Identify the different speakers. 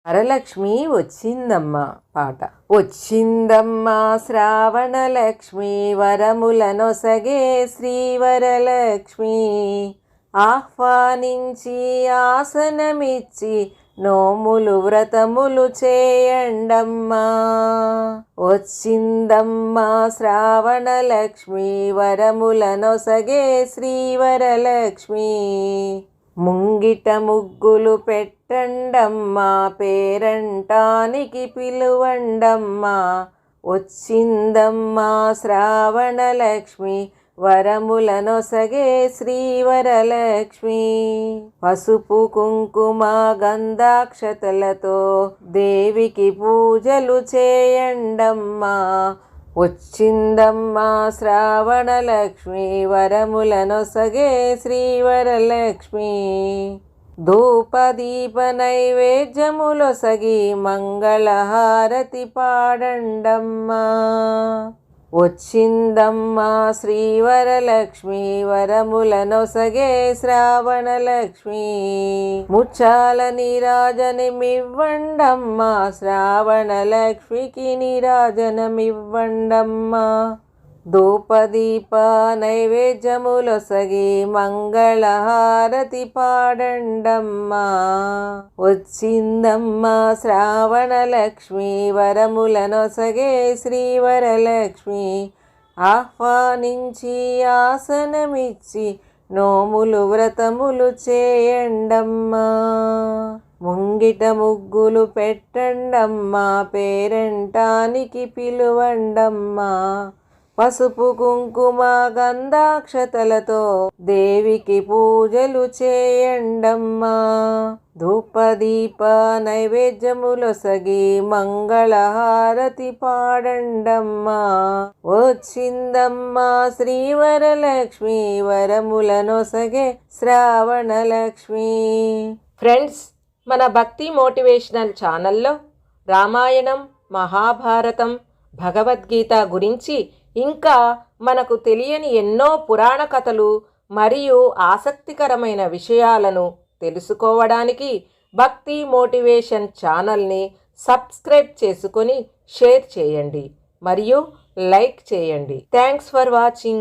Speaker 1: వరలక్ష్మి వచ్చిందమ్మ పాట. వచ్చిందమ్మ శ్రావణలక్ష్మి వరములనొసగే శ్రీవరలక్ష్మి. ఆహ్వానించి ఆసనమిచ్చి నోములు వ్రతములు చేయండమ్మా. వచ్చిందమ్మా శ్రావణలక్ష్మి వరములనొసగే శ్రీవరలక్ష్మి. ముంగిట ముగ్గులు పెట్టండమ్మా, పేరంటానికి పిలువండమ్మా. వచ్చిందమ్మా శ్రావణలక్ష్మి వరములనొసగే శ్రీవరలక్ష్మి. పసుపు కుంకుమ గంధాక్షతలతో దేవికి పూజలు చేయండమ్మా. వచ్చిందమ్మా శ్రావణలక్ష్మి వరములనొసగే శ్రీవరలక్ష్మి. ధూపదీప నైవేద్యములొసగి మంగళహారతి పాడండమ్మా. వచ్చిందమ్మా శ్రీవరలక్ష్మి వరములనొసగే శ్రావణలక్ష్మి. ముచ్చాల నీరాజనమివ్వండమ్మా, శ్రావణలక్ష్మికి నీరాజనమివ్వండమ్మా. ధూపదీప నైవేద్యములొసగి మంగళహారతి పాడండమ్మా. వచ్చిందమ్మా శ్రావణలక్ష్మి వరములనొసగే శ్రీవరలక్ష్మి. ఆహ్వానించి ఆసనమిచ్చి నోములు వ్రతములు చేయండమ్మా. ముంగిట ముగ్గులు పెట్టండమ్మా, పేరంటానికి పిలువండమ్మా. పసుపు కుంకుమ గంధాక్షతలతో దేవికి పూజలు చేయండమ్మా. ధూపదీప నైవేద్యములొసగి మంగళహారతి పాడండమ్మా. వచ్చిందమ్మా శ్రీవరలక్ష్మి వరములనొసగే శ్రావణలక్ష్మి. ఫ్రెండ్స్, మన భక్తి మోటివేషనల్ ఛానల్లో రామాయణం, మహాభారతం, భగవద్గీత గురించి ఇంకా మనకు తెలియని ఎన్నో పురాణ కథలు మరియు ఆసక్తికరమైన విషయాలను తెలుసుకోవడానికి భక్తి మోటివేషన్ ఛానల్ని సబ్స్క్రైబ్ చేసుకొని షేర్ చేయండి మరియు లైక్ చేయండి. Thanks for watching.